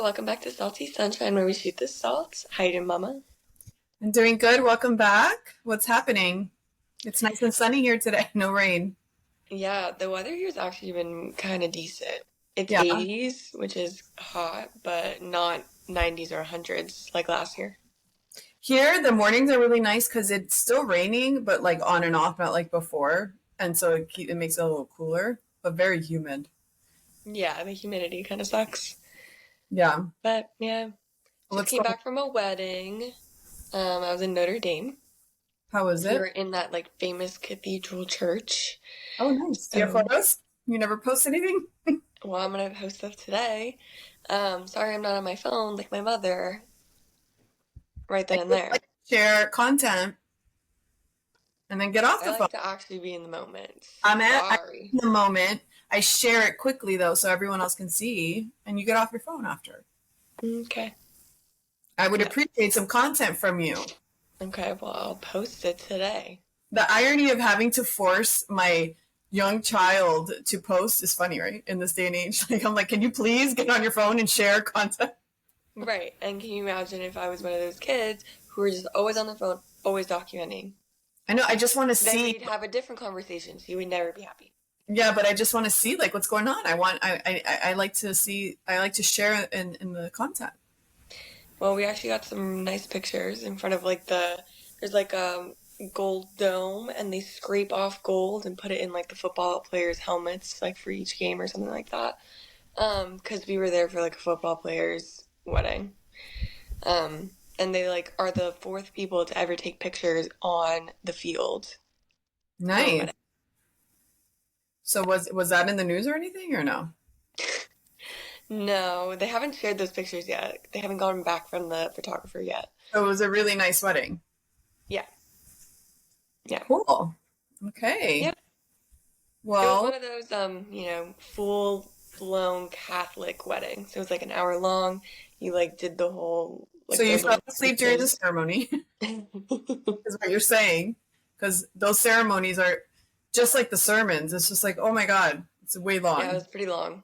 welcome back to Salty Sunshine where we shoot the salt. How you doing, Mama? I'm doing good. Welcome back. What's happening? It's nice and sunny here today. No rain. Yeah, the weather here's actually been kind of decent. It's Yeah. 80s, which is hot, but not 90s or 100s like last year. Here, the mornings are really nice because it's still raining, but like on and off, not like before. And so it makes it a little cooler, but very humid. Yeah, the humidity kind of sucks. Yeah. But yeah, just What's came going back from a wedding. I was in Notre Dame. How is We it? were in that like famous cathedral church. Oh, nice. Do you have So, photos? You never post anything? well, I'm gonna post stuff today. Sorry I'm not on my phone like my mother right I then and just there. like to share content and then get off I the phone. like to actually be in the moment. I'm Sorry. in the moment. I share it quickly though, so everyone else can see, and you get off your phone after. Okay. I would Yeah. appreciate some content from you. Okay, well, I'll post it today. The irony of having to force my young child to post is funny, right? In this day and age. Like I'm like, can you please get on your phone and share content? Right. And can you imagine if I was one of those kids who were just always on the phone, always documenting? I know, I just want to Then see. we'd have a different conversation, so you would never be happy. Yeah, but I just want to see like what's going on. I like to see, I like to share in the content. Well, we actually got some nice pictures in front of there's like a gold dome, and they scrape off gold and put it in like the football players' helmets, like for each game or something like that. Because we were there for like a football player's wedding. And they like are the fourth people to ever take pictures on the field for a Nice. wedding. So was that in the news or anything or no? No, they haven't shared those pictures yet. They haven't gotten back from the photographer yet. So it was a really nice wedding. Yeah, yeah, Cool. Okay. yeah. It was Well, one of those, full blown Catholic weddings. It was like an hour long. You like did the whole so like you the fell little asleep during the speeches. ceremony, Yeah, is what you're saying, because those ceremonies are just like the sermons. It's just like, oh my God, it's way it long, was pretty long.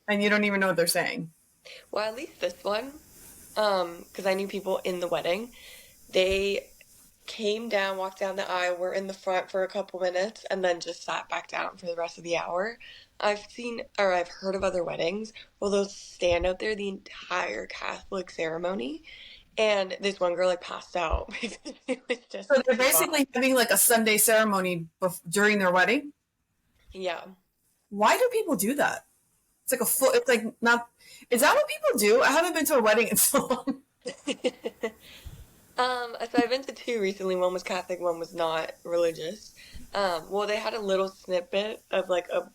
and you don't even know what they're saying. Well, at least this one, because I knew people in the wedding. They came down, walked down the aisle, were in the front for a couple minutes, and then just sat back down for the rest of the hour. I've heard of other weddings where they'll stand out there the entire Catholic ceremony, and this one girl like passed out because it was just So they're too long. basically having like a Sunday ceremony during their wedding. Yeah. Why do people do that? It's like a full. It's like not. Is that what people do? I haven't been to a wedding in so long. So I've been to two recently. One was Catholic, one was not religious. Well, they had a little snippet of like a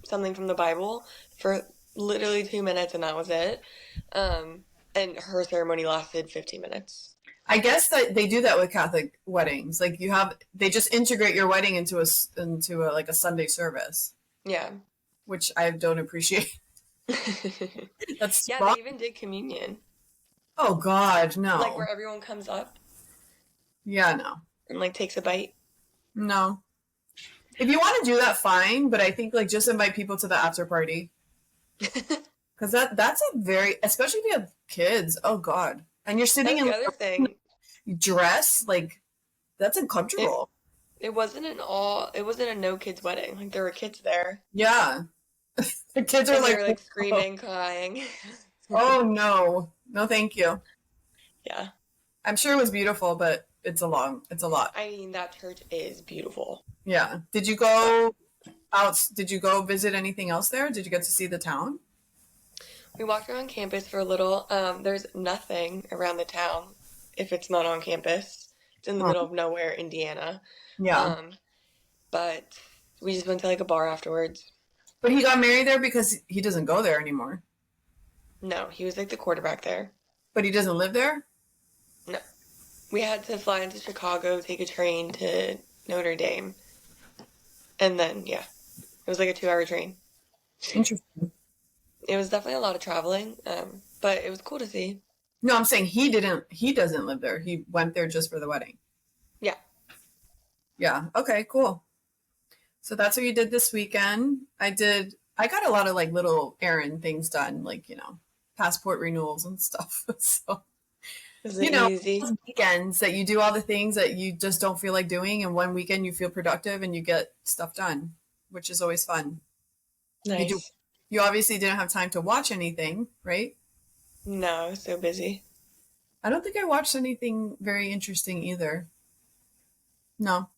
something from the Bible for literally 2 minutes, and that was it. And her ceremony lasted 15 minutes. I guess that they do that with Catholic weddings. Like they just integrate your wedding into a like a Sunday service, Yeah. which I don't appreciate. That's Yeah, they wrong. even did communion, Oh God, like no. where everyone comes up Yeah, no, and like takes a bite. no. If you want to do that, fine. But I think like just invite people to the after party because that's a very, especially if you have kids. Oh God, and you're That sitting was in the like other a thing. dress, like that's It uncomfortable. it wasn't a no kids wedding. Like there were kids there, Yeah, the kids are and they like, were like oh, screaming, crying. oh no, no, thank you. Yeah. I'm sure it was beautiful, but it's a lot. I mean, that church is beautiful. Yeah. Did you But go out? Did you go visit anything else there? Did you get to see the town? we walked around campus for a little. There's nothing around the town if it's not on campus. It's in the Huh. middle of nowhere, Indiana. Yeah. Um, but we just went to like a bar afterwards. But he got married there because he doesn't go there anymore. No, he was like the quarterback there. But he doesn't live there? No, we had to fly into Chicago, take a train to Notre Dame, and then yeah, it was like a 2 hour train. Interesting. It was definitely a lot of traveling, but it was cool to see. No, I'm saying he doesn't live there. He went there just for the wedding. Yeah, Yeah. Okay, cool. So that's what you did this weekend. I got a lot of like little errand things done, like, passport renewals and stuff. So, Is you it know, easy? those weekends that you do all the things that you just don't feel like doing, and one weekend you feel productive and you get stuff done, which is always fun. You do. Nice. You obviously didn't have time to watch anything, right? No, I was so busy. I don't think I watched anything very interesting either. No,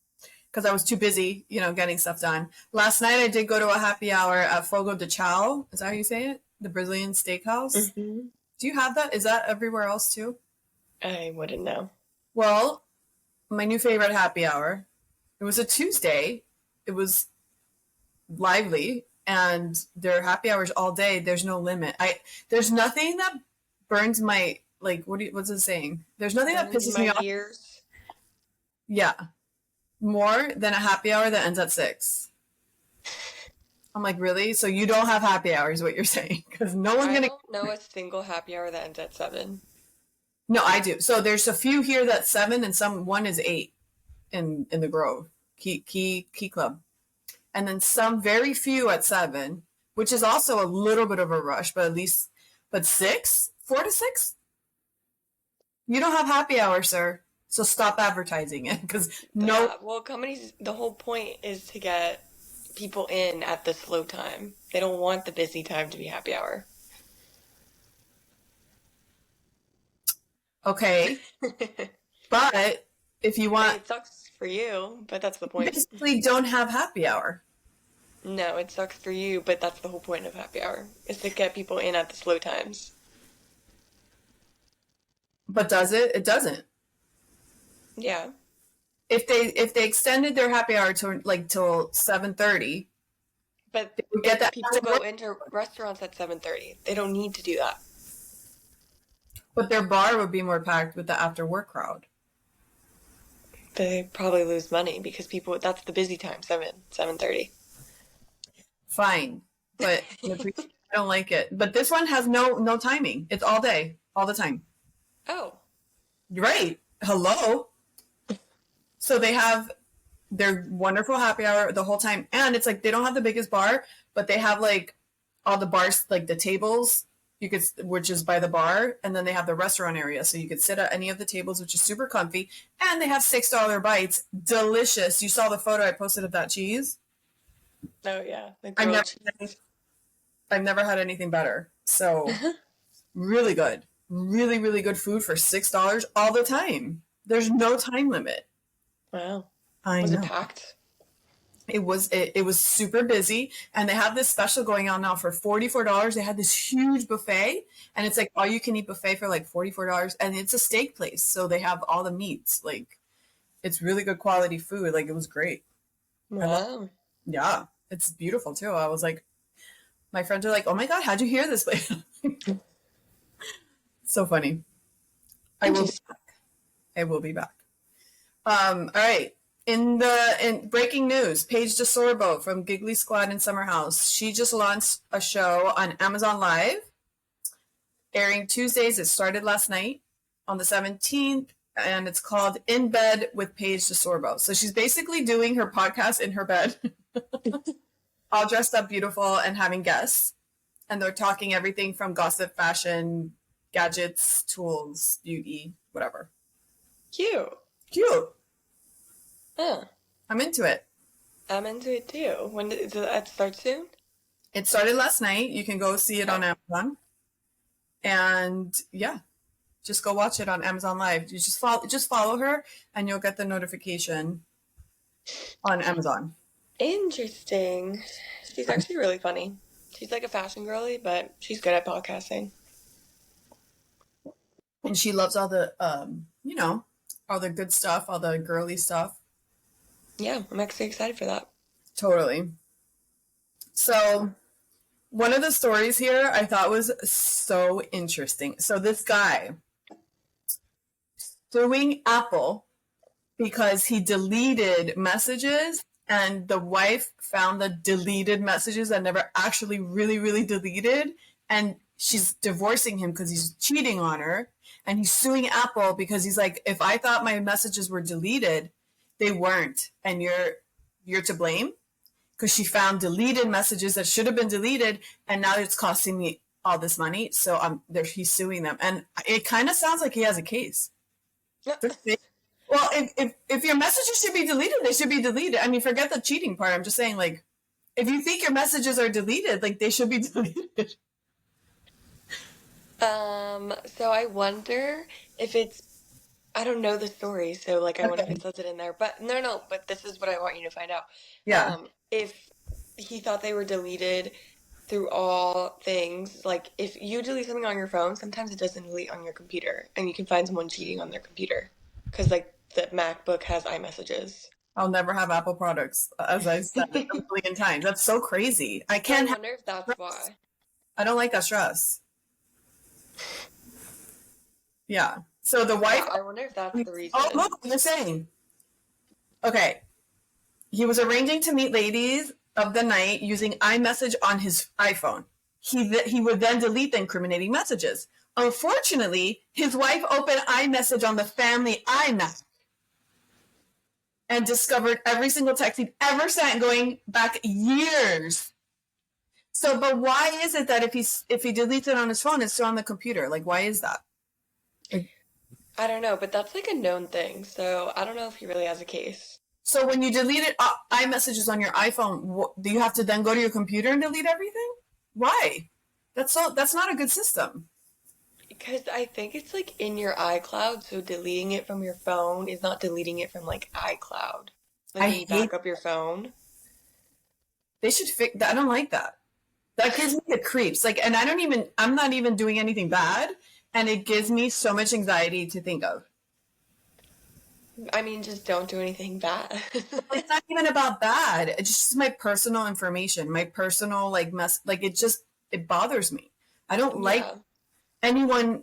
because I was too busy, getting stuff done. Last night I did go to a happy hour at Fogo de Chao. Is that how you say it? The Brazilian steakhouse. Hmm. Do you have that? Is that everywhere else too? I wouldn't know. Well, my new favorite happy hour. It was a Tuesday. It was lively, and there are happy hours all day. There's no limit. There's nothing that burns my like. What's it saying? There's nothing that Burns pisses me my off. ears. Yeah, more than a happy hour that ends at 6. I'm like, really? So you don't have happy hours? What you're saying? Because no one's I gonna. don't know a single happy hour that ends at 7. No, I do. So there's a few here that's 7, and one is 8 in the Grove Key Club, and then some very few at 7, which is also a little bit of a rush, but at least, but 6, 4 to 6, you don't have happy hour, sir. So stop advertising it because no. Well, companies, the whole point is to get people in at the slow time. They don't want the busy time to be happy hour. Okay, but if you I mean, want, it sucks for you, but that's the you point. basically don't have happy hour. No, it sucks for you, but that's the whole point of happy hour, is to get people in at the slow times. But does it? It doesn't. Yeah. If they extended their happy hour to like till 7:30, But they would get that people after go work, into restaurants at 7:30. They don't need to do that. but their bar would be more packed with the after work crowd. They probably lose money because people, that's the busy time, 7:30. Fine, but I don't like it. But this one has no timing. It's all day, all the time. Oh, You're right. Hello. So they have their wonderful happy hour the whole time, and it's like they don't have the biggest bar, but they have like all the bars, like the tables which is by the bar, and then they have the restaurant area, so you could sit at any of the tables, which is super comfy, and they have $6 bites, delicious. You saw the photo I posted of that cheese. oh yeah, the I've grilled never cheese. I've never had anything better. So really good, really really good food for $6 all the time. There's no time limit. Wow. I Was it know. packed? It was super busy, and they have this special going on now for $44. They had this huge buffet, and it's like all you can eat buffet for like $44, and it's a steak place, so they have all the meats. Like it's really good quality food. Like it was great. I love. Wow. Yeah, it's beautiful too. I was like, my friends are like, "Oh my god, how'd you hear this place?" So funny. I will. Interesting. I will be back. All right. In breaking news, Paige DeSorbo from Giggly Squad and Summer House. She just launched a show on Amazon Live, airing Tuesdays. It started last night on the 17th, and it's called In Bed with Paige DeSorbo. So she's basically doing her podcast in her bed, all dressed up beautiful and having guests. And they're talking everything from gossip, fashion, gadgets, tools, beauty, whatever. Cute. Cute. Huh. I'm into it. I'm into it too. Does that start soon? It started last night. You can go see it on Amazon. And yeah, just go watch it on Amazon Live. You just follow her and you'll get the notification on Amazon. Interesting. She's actually really funny. She's like a fashion girly, but she's good at podcasting. And she loves all the all the good stuff, all the girly stuff. Yeah, I'm actually excited for that. Totally. So one of the stories here I thought was so interesting. So this guy suing Apple because he deleted messages, and the wife found the deleted messages that never actually really, really deleted. And she's divorcing him because he's cheating on her. And he's suing Apple because he's like, if I thought my messages were deleted, they weren't. And you're to blame because she found deleted messages that should have been deleted. And now it's costing me all this money. So he's suing them, and it kind of sounds like he has a case. Well, if your messages should be deleted, they should be deleted. I mean, forget the cheating part. I'm just saying, like, if you think your messages are deleted, like, they should be deleted. So I wonder if it's, I don't know the story, so like I wonder if Okay. it says it in there. But no, but this is what I want you to find out. Yeah. If he thought they were deleted through all things, like if you delete something on your phone, sometimes it doesn't delete on your computer, and you can find someone cheating on their computer because like the MacBook has iMessages. I'll never have Apple products, as I've said a million times. That's so crazy. I So I can't have wonder if that's stress. why. I don't like that stress. Yeah. So the Yeah, wife. I wonder if that's the Oh, reason. look, they're saying. Okay. He was arranging to meet ladies of the night using iMessage on his iPhone. He would then delete the incriminating messages. Unfortunately, his wife opened iMessage on the family iMac and discovered every single text he'd ever sent going back years. So, but why is it that if he deletes it on his phone, it's still on the computer? Like, why is that? Like, I don't know, but that's like a known thing, so I don't know if he really has a case. so when you delete it, iMessages on your iPhone, do you have to then go to your computer and delete everything? Why? That's not a good system. Because I think it's like in your iCloud, so deleting it from your phone is not deleting it from like iCloud. Like I when you hate. back up your phone. They should fix that. I don't like that. That gives me the creeps. Like, and I'm not even doing anything bad, and it gives me so much anxiety to think of. I mean, just don't do anything bad. It's not even about bad. It's just my personal information, my personal like mess. Like it bothers me. I don't like Yeah. anyone,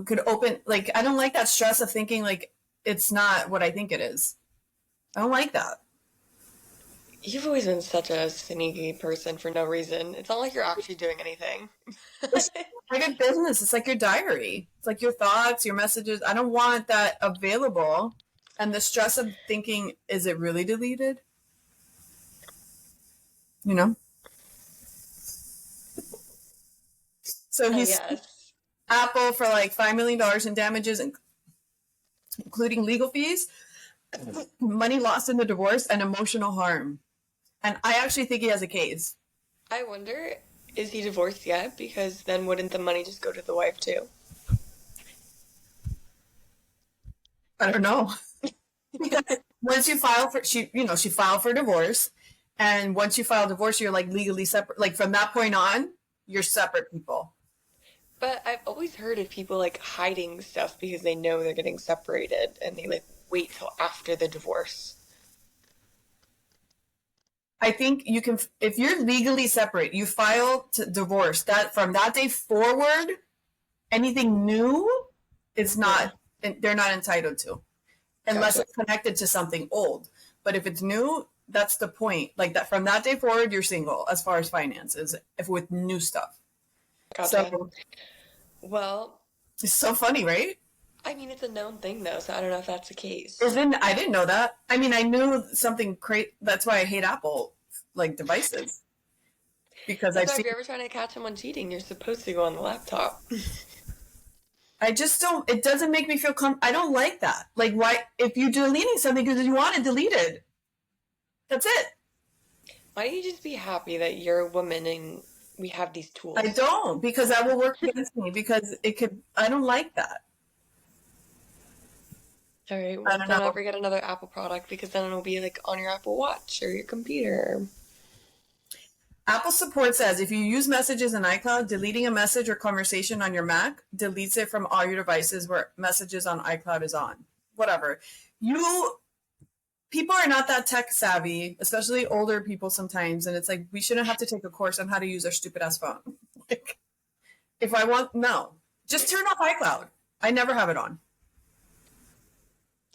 could open, like, I don't like that stress of thinking like it's not what I think it is. I don't like that. You've always been such a sneaky person for no reason. It's not like you're actually doing anything. It's like a business. It's like your diary. It's like your thoughts, your messages. I don't want that available. And the stress of thinking, is it really deleted? You know? So I he's guess. Apple for like $5 million in damages, including legal fees, money lost in the divorce, and emotional harm. And I actually think he has a case. I wonder, is he divorced yet? Because then wouldn't the money just go to the wife too? I don't know. Once you file for she filed for divorce, and once you file divorce, you're like legally separate. Like from that point on, you're separate people. But I've always heard of people like hiding stuff because they know they're getting separated and they like wait till after the divorce. I think you can, if you're legally separate, you file to divorce. That from that day forward, anything new is Yeah, not. They're not entitled to, unless gotcha. it's connected to something old. But if it's new, that's the point. Like that, from that day forward, you're single as far as finances, if with new stuff. Gotcha. So Well, it's so funny, right? I mean, it's a known thing though, so I don't know if that's the case. Isn't I didn't know that. I mean, I knew something great. That's why I hate Apple like devices, because That's I've why if seen. you're ever trying to catch someone cheating, you're supposed to go on the laptop. I just don't. It doesn't make me feel. I don't like that. Like, why? If you're deleting something because you want it deleted, that's it. Why don't you just be happy that you're a woman and we have these I tools? don't, because that will work against me. Because it could. I don't like that. All right, I well, don't don't know. ever get another Apple product because then it'll be like on your Apple Watch or your computer. Apple support says if you use messages in iCloud, deleting a message or conversation on your Mac deletes it from all your devices where messages on iCloud is on. Whatever. You People are not that tech savvy, especially older people sometimes, and it's like we shouldn't have to take a course on how to use our stupid ass phone. Like, if I want, no, just turn off iCloud. I never have it on.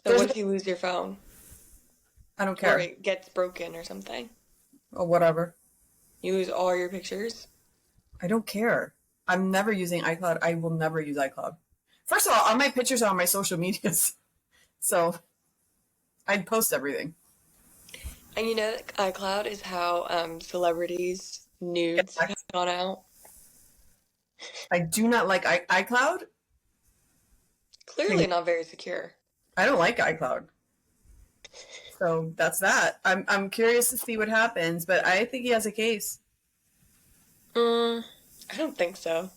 So There's, what if you lose your phone I don't or care. it gets broken or something? Or whatever. You lose all your pictures? I don't care. I'm never using iCloud. I will never use iCloud. First of all my pictures are on my social medias, so I'd post everything. And you know that iCloud is how celebrities' Get nudes have text. gone out. I do not like iCloud. Clearly not very secure. I don't like iCloud. So that's that. I'm curious to see what happens, but I think he has a case. Mm, I don't think so.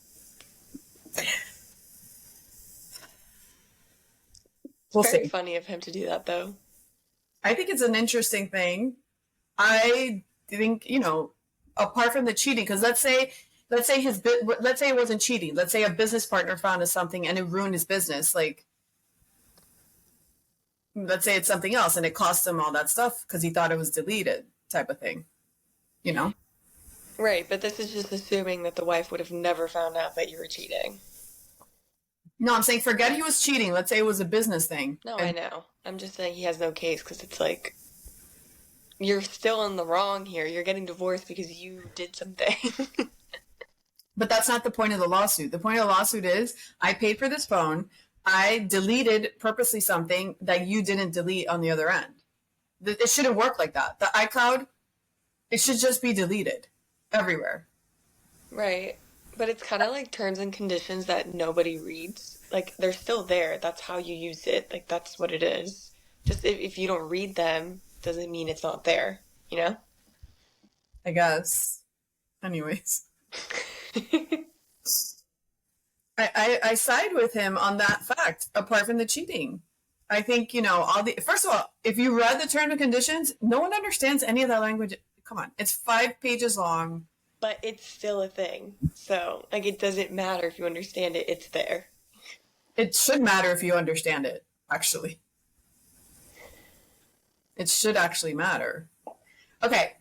It's We'll very see. funny of him to do that, though. I think it's an interesting thing. I think, apart from the cheating, because let's say it wasn't cheating. Let's say a business partner found us something and it ruined his business. Like, let's say it's something else and it cost him all that stuff because he thought it was deleted, type of thing. You know? Right, but this is just assuming that the wife would have never found out that you were cheating. No, I'm saying forget he was cheating. Let's say it was a business thing. No, I And know. I'm just saying he has no case because it's like you're still in the wrong here. You're getting divorced because you did something. but that's not the point of the lawsuit. The point of the lawsuit is I paid for this phone. I deleted purposely something that you didn't delete on the other end. It shouldn't work like that. The iCloud, it should just be deleted everywhere. Right. But it's kind of like terms and conditions that nobody reads. Like they're still there. That's how you use it. Like that's what it is. Just if you don't read them, doesn't mean it's not there, you know? I guess. Anyways, I side with him on that fact, apart from the cheating. I think, first of all, if you read the terms and conditions, no one understands any of that language. Come on, it's 5 pages long. But it's still a thing. So, like, it doesn't matter if you understand it, it's there. It should matter if you understand it, actually. It should actually matter. Okay.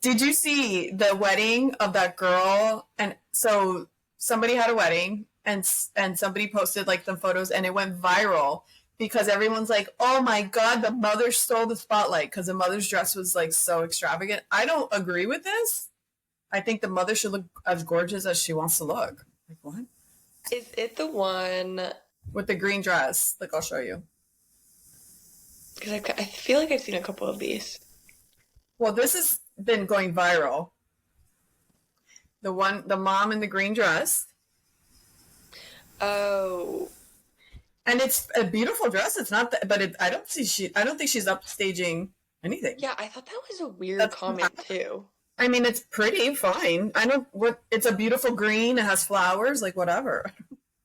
Did you see the wedding of that girl? And so somebody had a wedding and somebody posted like some photos and it went viral because everyone's like, "Oh my god, the mother stole the spotlight" because the mother's dress was like so extravagant. I don't agree with this. I think the mother should look as gorgeous as she wants to look. Like what? Is it the one? With the green dress. Like I'll show you. Because I feel like I've seen a couple of these. Well, this has been going viral. The mom in the green dress. Oh, And it's a beautiful dress. It's not that, but I don't I don't think she's upstaging anything. yeah, I thought that was a weird That's, comment too. I mean, it's pretty, fine. I don't, it's a beautiful green. It has flowers, like whatever.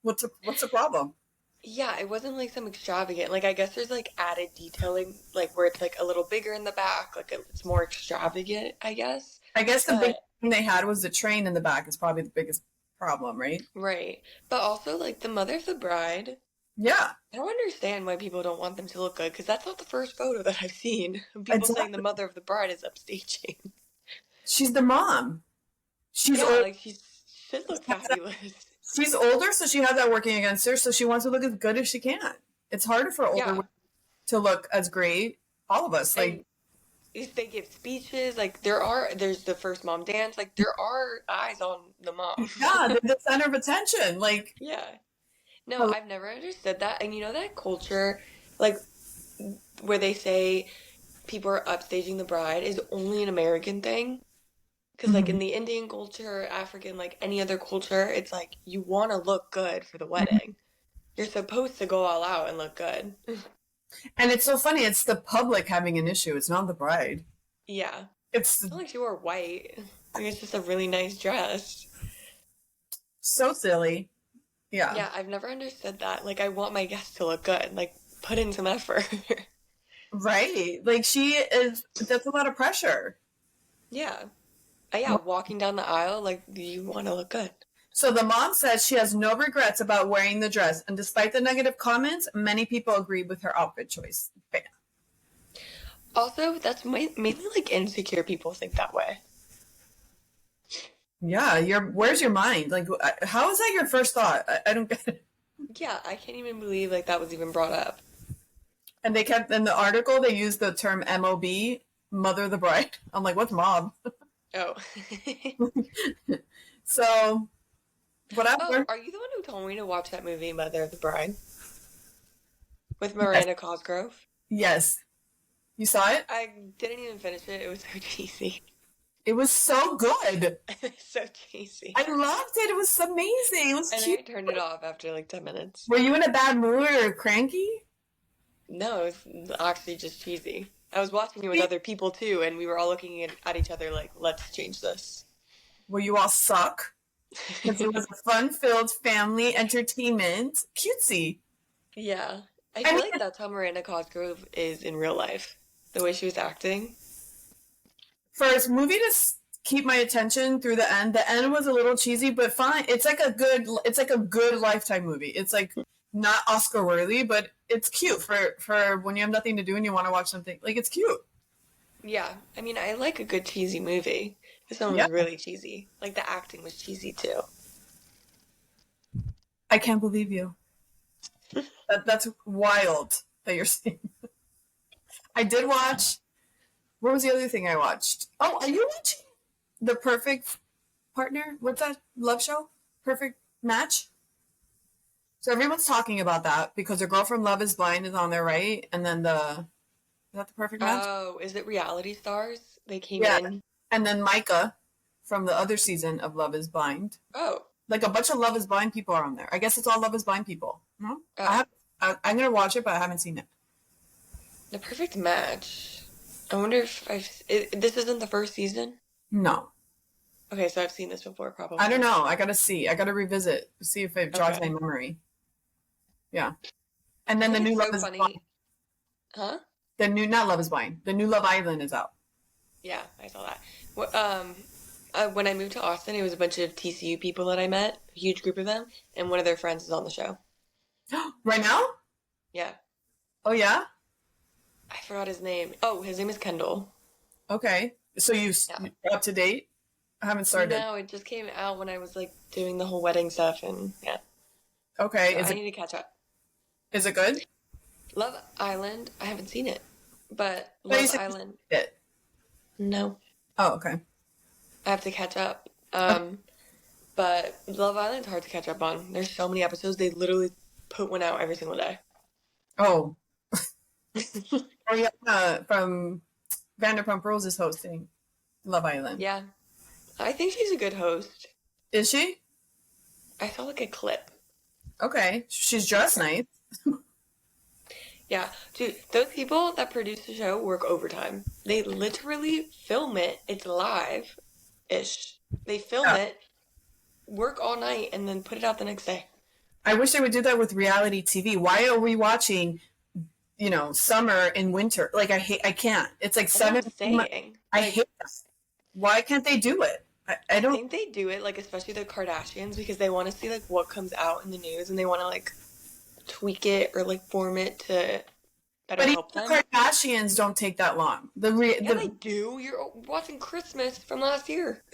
What's the problem? Yeah, it wasn't like some extravagant. Like, I guess there's like added detailing, like where it's like a little bigger in the back, like it's more extravagant, I guess. I guess the big But, thing they had was the train in the back is probably the biggest problem, right? right. But also, like, the mother of the bride, Yeah, I don't understand why people don't want them to look good, because that's not the first photo that I've seen. People saying the exactly. mother of the bride is upstaging. She's the mom. She's Yeah, old. like, she should look fabulous. She's older, so she has that working against her. So she wants to look as good as she can. It's harder for older Yeah. women to look as great. All of us, like, And if they give speeches, like, there's the first mom dance, like, there are eyes on the mom. yeah, they're the center of attention. Like, Yeah. No, I've never understood that. And you know that culture, like, where they say people are upstaging the bride is only an American thing? Because, like, in mhm. the Indian culture, African, like, any other culture, it's like you want to look good for the wedding. You're supposed to go all out and look good. And it's so funny. It's the public having an issue. It's not the bride. Yeah. It's It's not like she wore white. Like, it's just a really nice dress. so silly. Yeah, Yeah, I've never understood that. Like, I want my guests to look good. Like, put in some effort. right. Like she is. That's a lot of pressure. Yeah. Yeah, walking down the aisle, like, you want to look good. So the mom says she has no regrets about wearing the dress, and despite the negative comments, many people agree with her outfit choice. Bam. Also, that's mainly like insecure people think that way. Yeah, where's your mind? Like, how is that your first thought? I don't get it. Yeah, I can't even believe like that was even brought up. And they kept in the article they used the term MOB, mother of the bride. I'm like, what's mob? Oh. So Oh, whatever. are you the one who told me to watch that movie, Mother of the Bride, with Yes, Miranda Cosgrove? yes. You saw it? I didn't even finish it. It was so cheesy. It was so good. It's so cheesy. I loved it. It was amazing. It was And then cute. I turned it off after like 10 minutes. Were you in a bad mood or cranky? No, it's actually just cheesy. I was watching it with other people too, and we were all looking at each other like, let's change this. Well, you all suck. Because it was a fun-filled family entertainment. Cutesy. Yeah. I I feel mean, like that's how Miranda Cosgrove is in real life. The way she was acting. for a movie to keep my attention through the end was a little cheesy, but fine. It's like a good Lifetime movie. It's like not Oscar worthy, but it's cute for when you have nothing to do and you want to watch something. Like it's cute. Yeah. I mean, I like a good cheesy movie. This one Yeah. was really cheesy. Like the acting was cheesy too. I can't believe you. That's wild that you're saying. I did watch. What was the other thing I watched? Oh, are you watching The Perfect Partner? What's that love show? Perfect Match? So everyone's talking about that because the girl from Love is Blind is on there, right? And then is that The Perfect Match? Oh, is it Reality Stars? They came Yeah. in. And then Micah from the other season of Love is Blind. Oh. Like a bunch of Love is Blind people are on there. I guess it's all Love is Blind people. No? Oh. I'm going to watch it, but I haven't seen it. The Perfect Match. I wonder if this isn't the first season? No. Okay, so I've seen this before, probably. I don't know. I gotta see. I gotta revisit, see if it jogs my memory. Yeah. And then the new Love is Blind. Huh? The new, not Love is Blind. The new Love Island is out. Yeah, I saw that. When I moved to Austin, it was a bunch of TCU people that I met, a huge group of them, and one of their friends is on the show. Right now? Yeah. Oh, yeah? I forgot his name. Oh, his name is Kendall. Okay. So you're up to date? I haven't started. No, it just came out when I was like doing the whole wedding stuff, and yeah. Okay. So I need to catch up. Is it good? Love Island, I haven't seen it, but Love Island. It. No. Oh, okay. I have to catch up. But Love Island's hard to catch up on. There's so many episodes. They literally put one out every single day. Oh. Ariana from Vanderpump Rules is hosting Love Island. Yeah. I think she's a good host. Is she? I saw like a clip. Okay. She's dressed nice. Yeah. Dude, those people that produce the show work overtime. They literally film it. It's live-ish. They film it, work all night, and then put it out the next day. I wish they would do that with reality TV. Why are we watching, summer and winter? Like, I can't. It's like I hate that. Why can't they do it? I don't think they do it, like, especially the Kardashians, because they want to see, like, what comes out in the news, and they want to, like, tweak it or, like, form it to better help them. The Kardashians don't take that long. They do. You're watching Christmas from last year.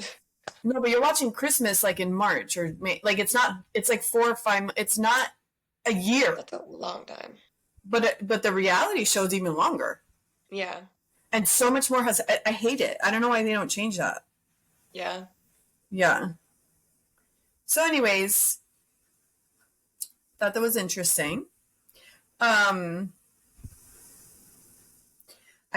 No, but you're watching Christmas, like, in March or May. Like, it's not, it's like 4 or 5, it's not a year. That's a long time. But the reality show's even longer. Yeah. And so much more I hate it. I don't know why they don't change that. Yeah. Yeah. So anyways, thought that was interesting. I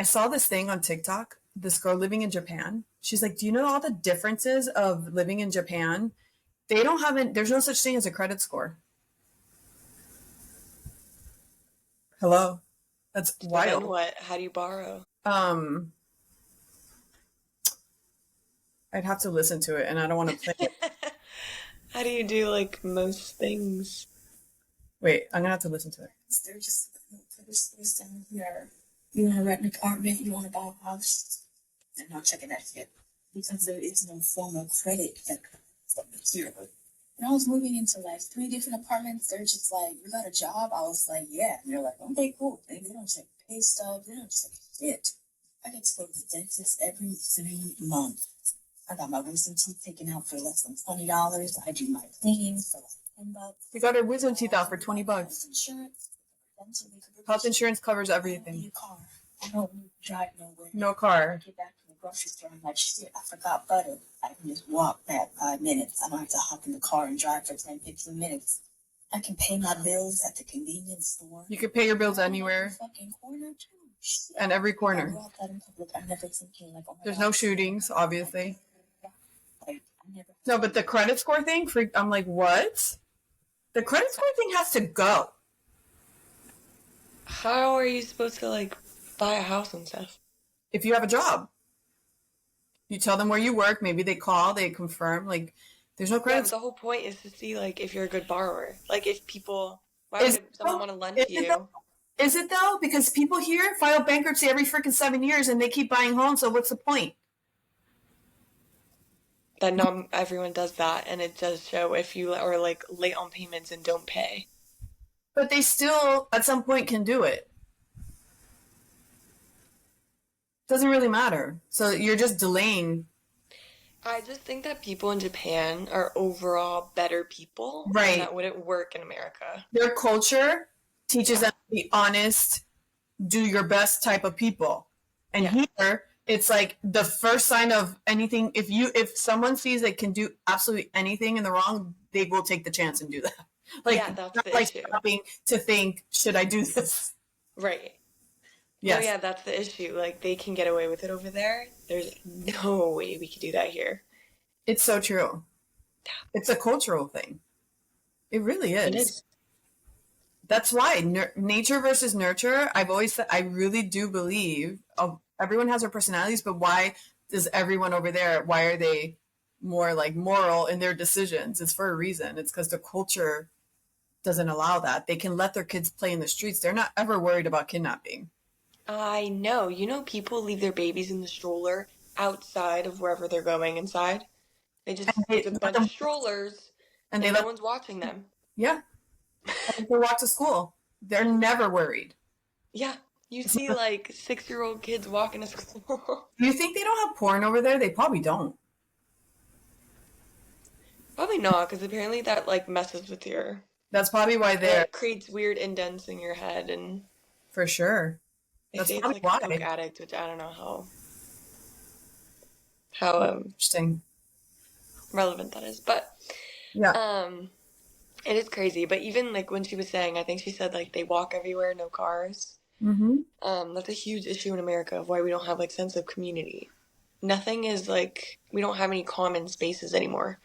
saw this thing on TikTok, this girl living in Japan. She's like, do you know all the differences of living in Japan? There's no such thing as a credit score. Hello? That's wild. Then what? How do you borrow? I'd have to listen to it, and I don't want to play it. How do you do, like, most things? Wait, I'm gonna have to listen to it. They're just down here. You want to rent an apartment? You want to buy a house? They're not checking that yet because there is no formal credit check here. When I was moving into like 3 different apartments, they're just like, "You got a job?" I was like, "Yeah." And they're like, "Okay, cool." They don't check pay stubs. They don't check shit. I get to go to the dentist every 3 months. I got my wisdom teeth taken out for less than $20. I do my cleaning for like $10. You got her wisdom teeth out for $20. Insurance. Health insurance covers everything. Car. I don't need to drive nowhere. No car. Get back to the grocery store. I'm like, shit, I forgot butter. I can just walk back 5 minutes. I don't have to hop in the car and drive for 10, 15 minutes. I can pay my bills at the convenience store. You can pay your bills anywhere. Fucking corner too. and every I corner. go outside in public. I'm never thinking like, oh my There's God. no shootings, obviously. Like, I never. No, but the credit score thing, I'm like, what? The credit score thing has to go. How are you supposed to like buy a house and stuff? If you have a job, you tell them where you work. Maybe they call, they confirm. Like, there's no Yeah, credit but score. the whole point is to see like if you're a good borrower. Like if people, why Is would it someone though? want to lend Is to it though? you? Is it though? Because people here file bankruptcy every freaking 7 years and they keep buying homes. So what's the point? That not everyone does that, and it does show if you are like late on payments and don't pay. But they still, at some point, can do it. Doesn't really matter. So you're just delaying. I just think that people in Japan are overall better people, and Right. that wouldn't work in America. Their culture teaches Yeah, them to be honest, do your best type of people. And yeah, here, it's like the first sign of anything. If someone sees they can do absolutely anything in the wrong, they will take the chance and do that. Like yeah. That's not the like issue, stopping to think, should I do this? right? No, Yes, yeah, that's the issue. Like they can get away with it over there. There's no way we could do that here. it's so true. It's a cultural thing. It really It is. is. That's why nature versus nurture. I've always said I really do believe everyone has their personalities, but why does everyone over there? Why are they more like moral in their decisions? It's for a reason. It's because the culture doesn't allow that. They can let their kids play in the streets. They're not ever worried about kidnapping, I know. You know, people leave their babies in the stroller outside of wherever they're going inside. They just, and it's they a let bunch of them strollers and they and no let one's watching them. yeah, and they walk to school. They're never worried. Yeah, you see like 6-year-old kids walking to school. Do you think they don't have porn over there? They probably don't. Probably not, because apparently that like messes with your, That's probably why they're it creates weird indents in your head, and for sure. they That's say it's probably like a coke why. addict, which I don't know how Interesting. relevant that is, but Yeah. um, it is crazy. But even like when she was saying, I think she said like they walk everywhere, no cars. Mm-hmm. That's a huge issue in America of why we don't have like sense of community. Nothing is like we don't have any common spaces anymore.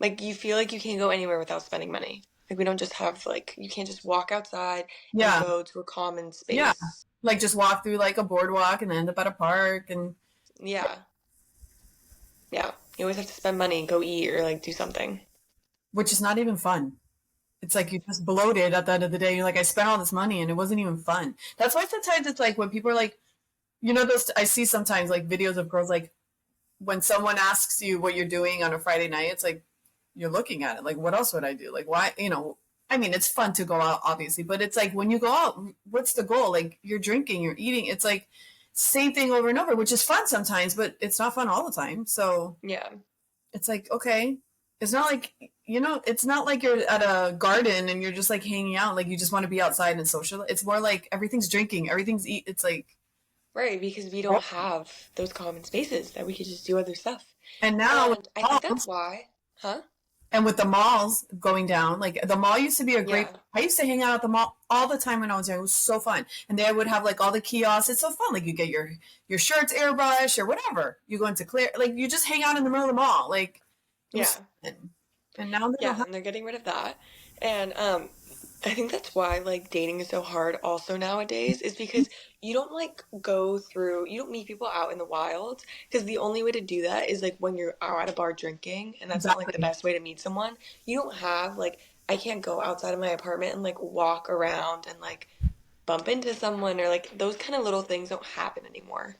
Like you feel like you can't go anywhere without spending money. Like we don't just have like you can't just walk outside and Yeah. go to a common Yeah. space. Like just walk through like a boardwalk and end up at a park and Yeah. Yeah. You always have to spend money and go eat or like do something. which is not even fun. It's like you just bloated at the end of the day. You're like, I spent all this money and it wasn't even fun. That's why sometimes it's like when people are like, those I see sometimes like videos of girls like when someone asks you what you're doing on a Friday night, it's like you're looking at it like, what else would I do? Like, why? I mean, it's fun to go out, obviously, but it's like when you go out, what's the goal? Like, you're drinking, you're eating. It's like same thing over and over, which is fun sometimes, but it's not fun all the time. So Yeah. it's like, okay, it's not like, it's not like you're at a garden and you're just like hanging out, like you just want to be outside and social. It's more like everything's drinking, everything's eat. It's like, Right, because we don't have those common spaces that we could just do other stuff. and now with And I think that's malls, why, huh? and with the malls going down, like the mall used to be a great. Yeah. I used to hang out at the mall all the time when I was young. It was so fun, and they would have like all the kiosks. It's so fun. Like you get your shirts airbrush or whatever. You go into clear, like you just hang out in the middle of the mall. Like it was Yeah. fun. And now they don't Yeah, have. and they're getting rid of that. And I think that's why like dating is so hard also nowadays is because you don't like you don't meet people out in the wild because the only way to do that is like when you're out at a bar drinking and that's not like the Exactly. best way to meet someone. You don't have like I can't go outside of my apartment and like walk around and like bump into someone or like those kind of little things don't happen anymore.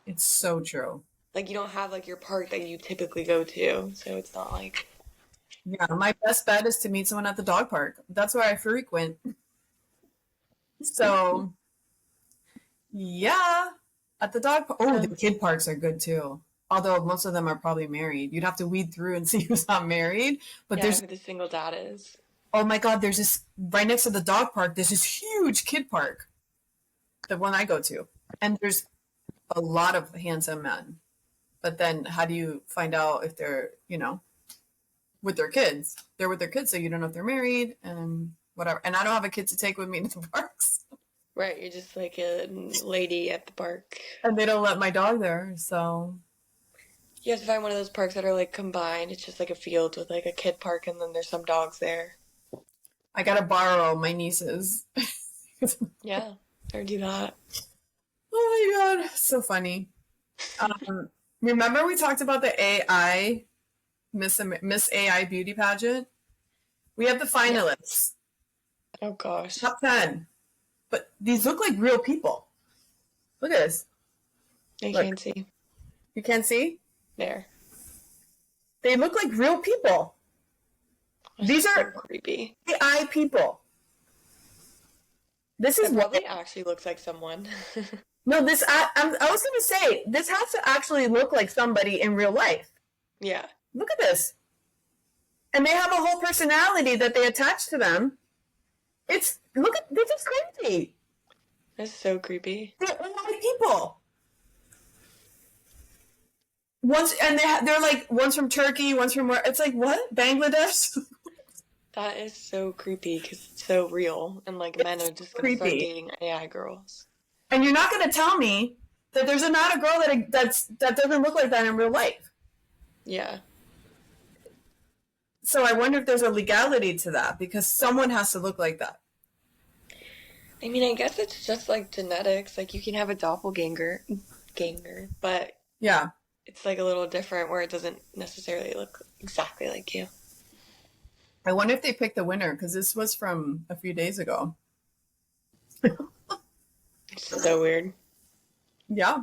It's so true. Like you don't have like your park that you typically go to, so it's not like Yeah, my best bet is to meet someone at the dog park. That's where I frequent. So yeah, at the dog park. Oh, the kid parks are good too. Although most of them are probably married. You'd have to weed through and see who's not married. But yeah, there's, who the single dad is. oh my God, there's this right next to the dog park. There's this huge kid park, the one I go to. And there's a lot of handsome men. But then how do you find out if they're, with their kids? They're with their kids, so you don't know if they're married and whatever. And I don't have a kid to take with me to the parks. Right, you're just like a lady at the park. And they don't let my dog there, so You have to find one of those parks that are like combined. It's just like a field with like a kid park and then there's some dogs there. I gotta borrow my nieces. Yeah, or do that. Oh my god, so funny. Remember we talked about the AI Miss AI beauty pageant? We have the Yeah. finalists, Oh gosh. top 10. But these look like real people. Look at this. I Look, can't see. you can't see? There. They look like real people. That's These so are creepy. AI people. This is It what. probably actually looks like someone. No, I was going to say, this has to actually look like somebody in real life. Yeah. Look at this. And they have a whole personality that they attach to them. This is crazy. That's so creepy. They're AI people. They're like, one's from Turkey, one's from where, it's like, what? Bangladesh? That is so creepy because it's so real. And like men are just gonna start Creepy. dating AI girls. And you're not going to tell me that there's not a girl that doesn't look like that in real life. Yeah. So I wonder if there's a legality to that because someone has to look like that. I mean, I guess it's just like genetics. Like you can have a but Yeah. it's like a little different where it doesn't necessarily look exactly like you. I wonder if they picked the winner because this was from a few days ago. It's so weird. Yeah.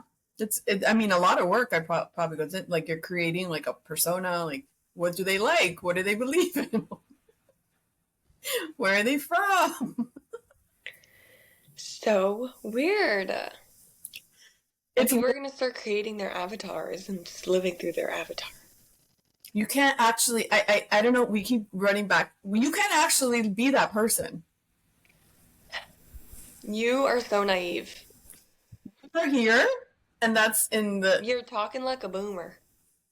I mean, a lot of work I probably goes in. Like you're creating like a persona, like what do they like? What do they believe in? Where are they from? So weird. If It's people are gonna start creating their avatars and just living through their avatar. You can't actually I don't know, we keep running back. You can't actually be that person. You are so naive. They're here and that's in the You're talking like a boomer.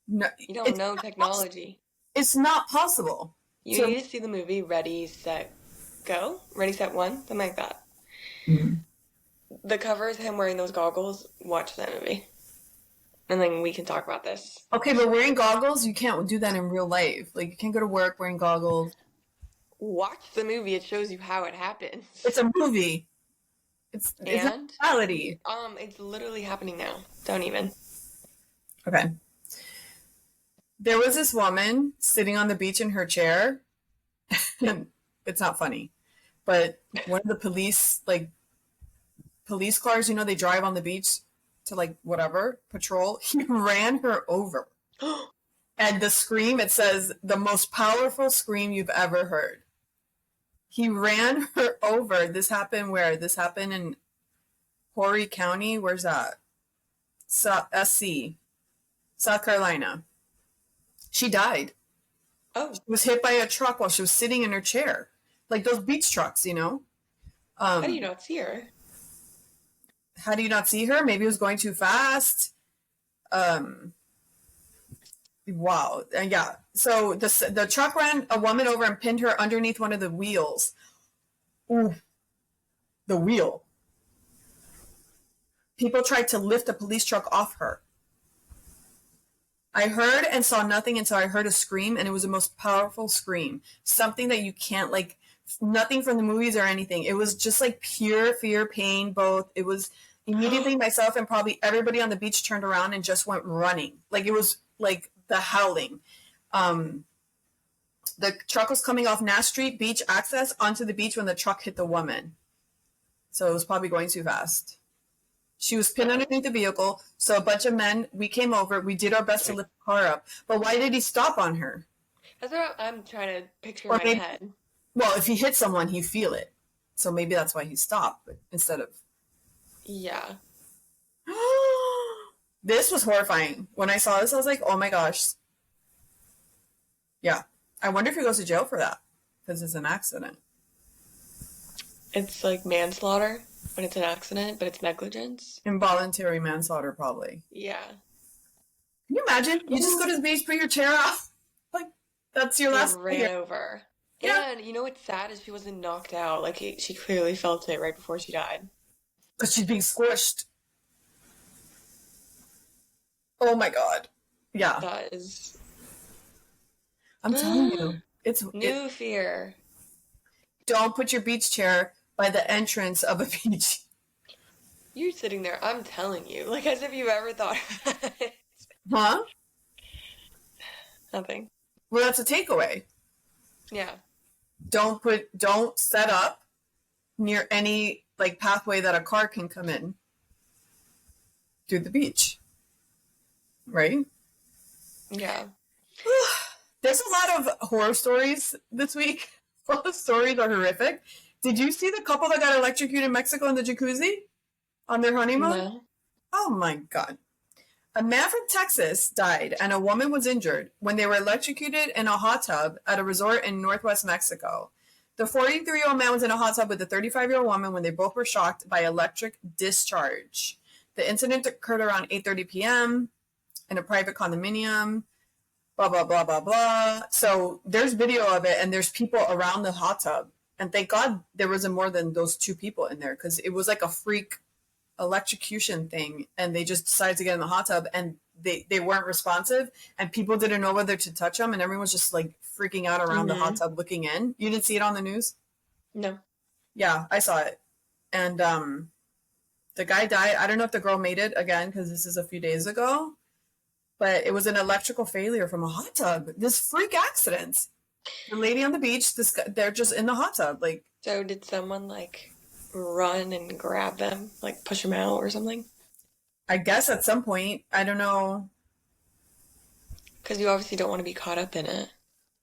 no, You don't know technology. it's not possible. You So need to see the movie Ready, Set, Go? Ready, Set, One? Something like that. The cover is him wearing those goggles. Watch that movie. And then we can talk about this. okay, but wearing goggles, you can't do that in real life. Like you can't go to work wearing goggles. Watch the movie. It shows you how it happens. It's a movie. It's not And reality. it's literally happening now. Don't even. Okay. There was this woman sitting on the beach in her chair. And it's not funny. But one of the police cars, they drive on the beach to like whatever, patrol. He ran her over. And the scream, it says, the most powerful scream you've ever heard. He ran her over. This happened where? This happened in Horry County. Where's that? SC, South Carolina. She died. Oh, She was hit by a truck while she was sitting in her chair. Like those beach trucks, how do you not see her? How do you not see her? Maybe it was going too fast. Wow. Yeah. So the truck ran a woman over and pinned her underneath one of the wheels. Ooh, the wheel. People tried to lift a police truck off her. I heard and saw nothing until I heard a scream, and it was the most powerful scream. Something that you can't, like, nothing from the movies or anything. It was just like pure fear, pain, both. It was immediately myself and probably everybody on the beach turned around and just went running. Like it was like the howling. The truck was coming off Nash Street beach access onto the beach when the truck hit the woman. So it was probably going too fast. She was pinned underneath the vehicle. So a bunch of men, we came over. We did our best to lift the car up. But why did he stop on her? That's what I'm trying to picture Or in my maybe- head. Well, if he hit someone, he'd feel it. So maybe that's why he stopped instead of... Yeah. This was horrifying. When I saw this, I was like, oh my gosh. Yeah. I wonder if he goes to jail for that. Because it's an accident. It's like manslaughter, but it's an accident, but it's negligence. Involuntary manslaughter, probably. Yeah. Can you imagine? You just go to the beach, put your chair off. Like, that's your last Ran thing. over. Yeah. And you know what's sad is she wasn't knocked out. Like she clearly felt it right before she died. because she's being squished. Oh my God. Yeah. That is I'm telling you. new fear. Don't put your beach chair by the entrance of a beach. You're sitting there, I'm telling you, like as if you've ever thought about it. Huh? Nothing. Well, that's a takeaway. Yeah. Don't set up near any like pathway that a car can come in through the beach. Right? Yeah. There's a lot of horror stories this week. All the stories are horrific. Did you see the couple that got electrocuted in Mexico in the jacuzzi on their honeymoon? No. Oh my God. A man from Texas died and a woman was injured when they were electrocuted in a hot tub at a resort in northwest Mexico. The 43-year-old man was in a hot tub with a 35-year-old woman when they both were shocked by electric discharge. The incident occurred around 8:30 p.m. in a private condominium. Blah, blah, blah, blah, blah. So there's video of it and there's people around the hot tub. And thank God there wasn't more than those two people in there because it was like a freak electrocution thing. And they just decided to get in the hot tub and they weren't responsive and people didn't know whether to touch them. And everyone was just like freaking out around the hot tub looking in. You didn't see it on the news? No. Yeah, I saw it. And the guy died. I don't know if the girl made it again because this is a few days ago. But it was an electrical failure from a hot tub. This freak accident. The lady on the beach, this guy, they're just in the hot tub. Like, So did someone like run and grab them, like push them out or something? I guess at some point, I don't know. Because you obviously don't want to be caught up in it.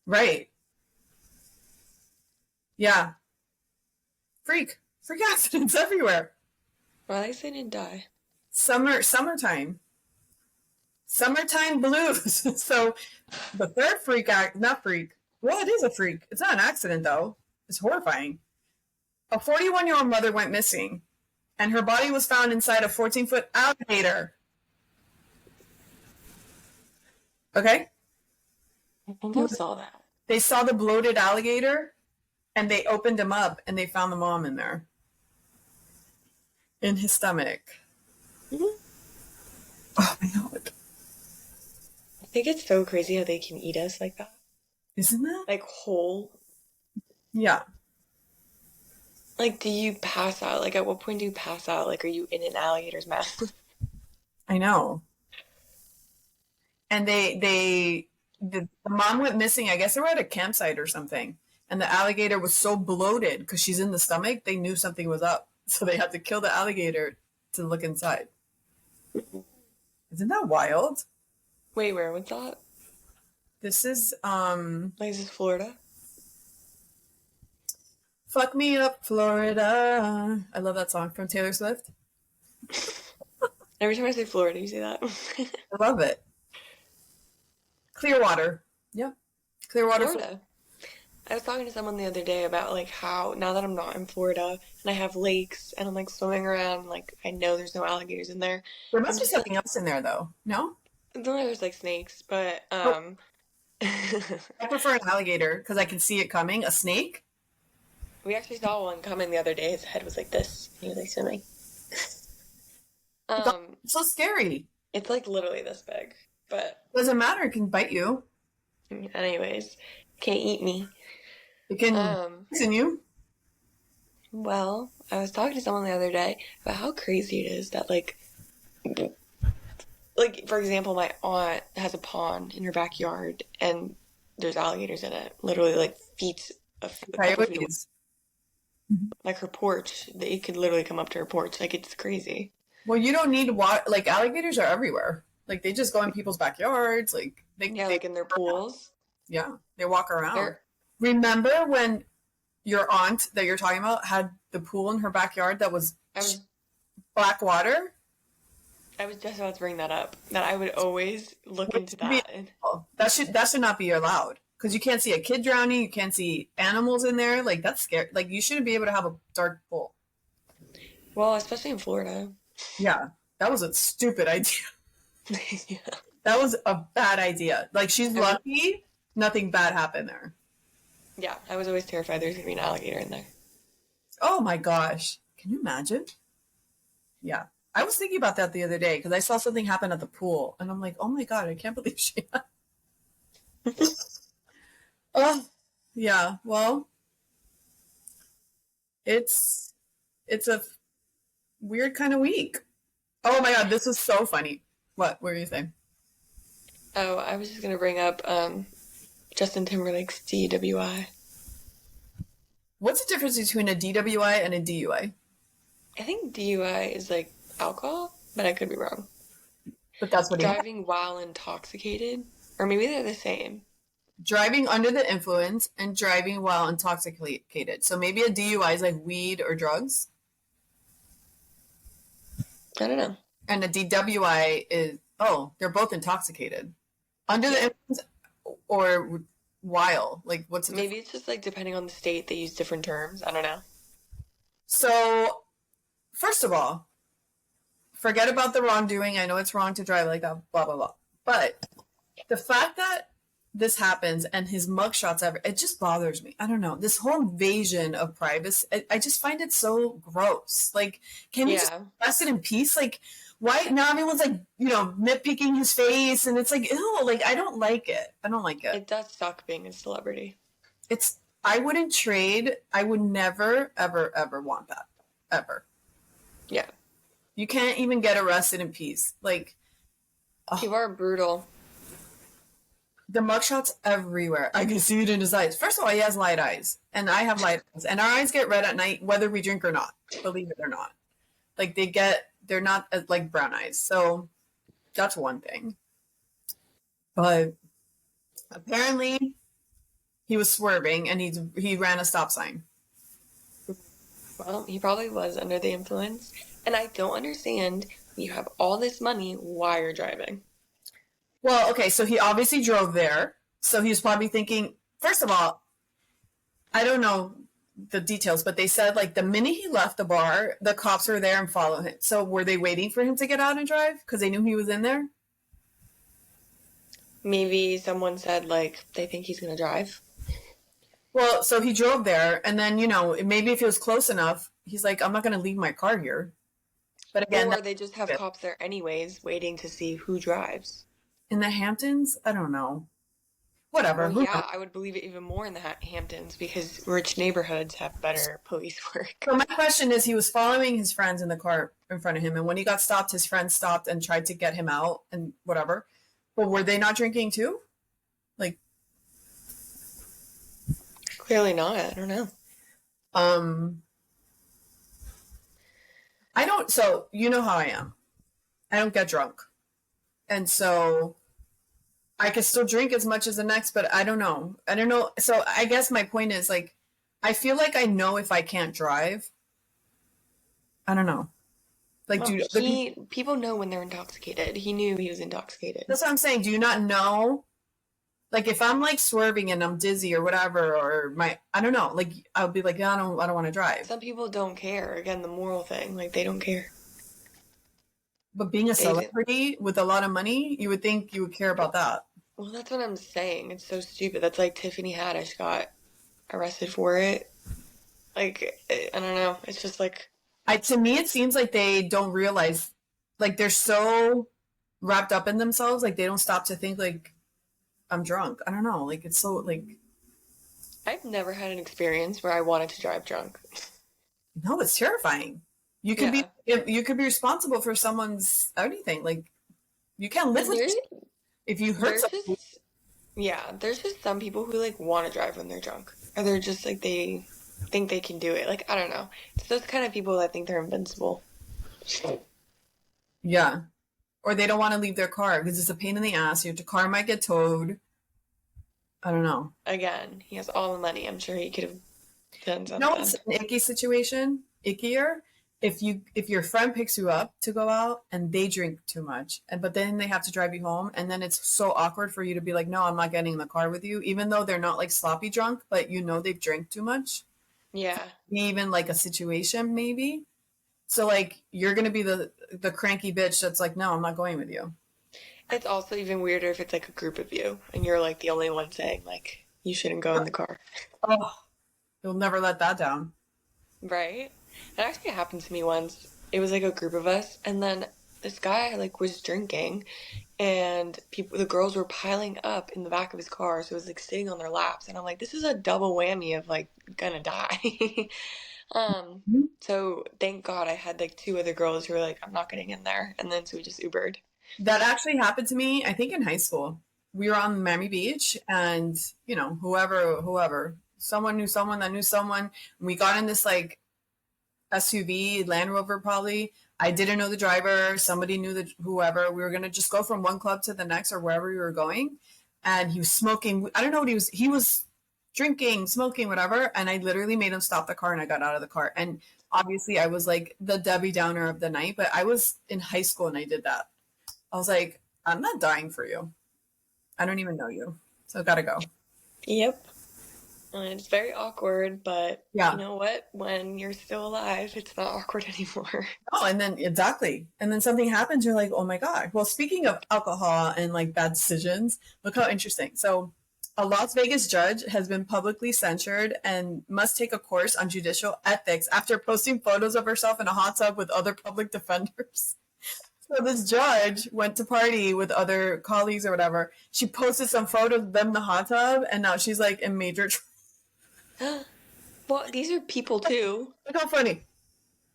Right. Yeah. Freak accidents everywhere. Well, at least they didn't die. Summertime blues. So the third not freak. Well, it is a freak. It's not an accident though. It's horrifying. A 41-year-old mother went missing and her body was found inside a 14-foot alligator. Okay? I think I saw that. They saw the bloated alligator and they opened him up and they found the mom in there. In his stomach. Mm-hmm. Oh my God. I think it's so crazy how they can eat us like that. Isn't that? Like whole. Yeah. Like, do you pass out? Like, at what point do you pass out? Like, are you in an alligator's mouth? I know. And the mom went missing. I guess they were at a campsite or something. And the alligator was so bloated because she's in the stomach, they knew something was up. So they had to kill the alligator to look inside. Isn't that wild? Wait, where was that? This is Like, is this Florida? Fuck Me Up, Florida. I love that song from Taylor Swift. Every time I say Florida, you say that. I love it. Clearwater. Yep. Clearwater, Florida. I was talking to someone the other day about like how now that I'm not in Florida and I have lakes and I'm like swimming around, like I know there's no alligators in there. There must be something else in there though. No? There's like snakes, but I prefer an alligator because I can see it coming. A snake? we actually saw one coming the other day. His head was like this. He was like swimming. It's so scary. It's like literally this big, but Doesn't matter. It can bite you. anyways, can't eat me. It can poison you. Well, I was talking to someone the other day about how crazy it is that like for example, my aunt has a pond in her backyard and there's alligators in it. Literally like feet of a couple feet away. Coyotes. Like her porch, they could literally come up to her porch. Like it's crazy. Well, you don't need water. Like alligators are everywhere. Like they just go in people's backyards. Like they Like in their pools. Yeah, they walk around. They're- Remember when your aunt that you're talking about had the pool in her backyard that was black water? I was just about to bring that up. That I would always look into that. That should not be allowed because you can't see a kid drowning. You can't see animals in there. Like that's scary. Like you shouldn't be able to have a dark pool. Well, especially in Florida. Yeah, that was a stupid idea. Yeah. That was a bad idea. Like she's lucky nothing bad happened there. Yeah, I was always terrified there's gonna be an alligator in there. Oh my gosh. Can you imagine? Yeah. I was thinking about that the other day because I saw something happen at the pool and I'm like, oh my God, I can't believe she. Oh, yeah. Well, it's it's a weird kind of week. Oh my God, this is so funny. What were you saying? Oh, I was just gonna bring up Justin Timberlake's DWI. What's the difference between a DWI and a DUI? I think DUI is like alcohol, but I could be wrong. But that's what he had. Driving while intoxicated, or maybe they're the same. Driving under the influence and driving while intoxicated. So maybe a DUI is like weed or drugs, I don't know. and a DWI is, oh, they're both intoxicated. Under the Yeah. influence or while? Like, what's the difference? Maybe it's just like depending on the state, they use different terms. I don't know. So, first of all, forget about the wrongdoing. I know it's wrong to drive like that, blah, blah, blah. But the fact that this happens and his mugshots ever, it just bothers me. I don't know. This whole invasion of privacy, I just find it so gross. Like, can we just Yeah, rest it in peace? Like, why now everyone's like, nitpicking his face and it's like, ew, like, I don't like it. I don't like it. it does suck being a celebrity. I wouldn't trade. I would never, ever, ever want that. Ever. Yeah, You can't even get arrested in peace. Like, people are brutal. the mugshots everywhere. I can see it in his eyes. First of all, he has light eyes, and I have light eyes, and our eyes get red at night, whether we drink or not. Believe it or not, like they're not like brown eyes. So that's one thing. But apparently, he was swerving, and he ran a stop sign. Well, he probably was under the influence. And I don't understand when you have all this money, why you're driving. Well, okay, so he obviously drove there, so he was probably thinking. First of all, I don't know the details, but they said like the minute he left the bar, the cops were there and followed him. So were they waiting for him to get out and drive because they knew he was in there? Maybe someone said, like, they think he's gonna drive. Well, so he drove there, and then maybe if he was close enough, he's like, I'm not going to leave my car here. But again, Or they just have cops there anyways, waiting to see who drives. in the Hamptons, I don't know. Whatever. Well, Who yeah, knows? I would believe it even more in the Hamptons because rich neighborhoods have better police work. So my question is, he was following his friends in the car in front of him, and when he got stopped, his friends stopped and tried to get him out and whatever. But were they not drinking too? Like, Clearly not. I don't know. um, I don't. So you know how I am. I don't get drunk, and so I could still drink as much as the next, but I don't know. I don't know. So I guess my point is like, I feel like I know if I can't drive. I don't know. Like, Well, people know when they're intoxicated. He knew he was intoxicated. that's what I'm saying. Do you not know? Like, if I'm like swerving and I'm dizzy or whatever, or I don't know. Like, I'll be like, yeah, I don't want to drive. Some people don't care. Again, the moral thing, like they don't care. But being a They do. celebrity with a lot of money, you would think you would care about that. Well, that's what I'm saying. It's so stupid. That's like Tiffany Haddish got arrested for it. Like, I don't know. It's just like, To me, it seems like they don't realize, like they're so wrapped up in themselves, like they don't stop to think like I'm drunk. I don't know. Like it's so like I've never had an experience where I wanted to drive drunk. no, it's terrifying. You could Yeah. you could be responsible for someone's anything. Like you can't live And with there's, if you hurt there's someone. just, yeah, there's just some people who like want to drive when they're drunk. Or they're just like, they think they can do it. Like, I don't know. It's those kind of people that think they're invincible. Yeah. Or they don't want to leave their car because it's a pain in the ass. Your car might get towed. I don't know. Again, he has all the money. I'm sure he could have done No, something. it's an icky situation, ickier. If your friend picks you up to go out and they drink too much, but then they have to drive you home, and then it's so awkward for you to be like, no, I'm not getting in the car with you, even though they're not like sloppy drunk, but they've drank too much. Yeah. Even like a situation maybe. So like you're gonna be the cranky bitch that's like, no, I'm not going with you. It's also even weirder if it's like a group of you and you're like the only one saying like you shouldn't go in the car. Oh, you'll never let that down. Right? It actually happened to me once. it was like a group of us, and then this guy like was drinking, and the girls were piling up in the back of his car, so it was like sitting on their laps, and I'm like, this is a double whammy of like gonna die. Um, Mhm. so thank God I had like two other girls who were like, I'm not getting in there, and then so we just Ubered. That actually happened to me, I think in high school. We were on Miami Beach and, whoever, someone knew someone that knew someone. We got in this like SUV, Land Rover probably. I didn't know the driver. Somebody knew the whoever. We were gonna just go from one club to the next or wherever we were going. And he was smoking. I don't know what he was drinking, smoking, whatever. And I literally made him stop the car and I got out of the car. And obviously I was like the Debbie Downer of the night, but I was in high school and I did that. I was like, I'm not dying for you. I don't even know you. So gotta go. Yep. And it's very awkward, but you Yeah. know what? When you're still alive, it's not awkward anymore. Oh, and then exactly. And then something happens, you're like, oh my God. Well, speaking of alcohol and like bad decisions, look how interesting. So a Las Vegas judge has been publicly censured and must take a course on judicial ethics after posting photos of herself in a hot tub with other public defenders. So this judge went to party with other colleagues or whatever. She posted some photos of them in the hot tub, and now she's like in major. Well, these are people too. Look how funny.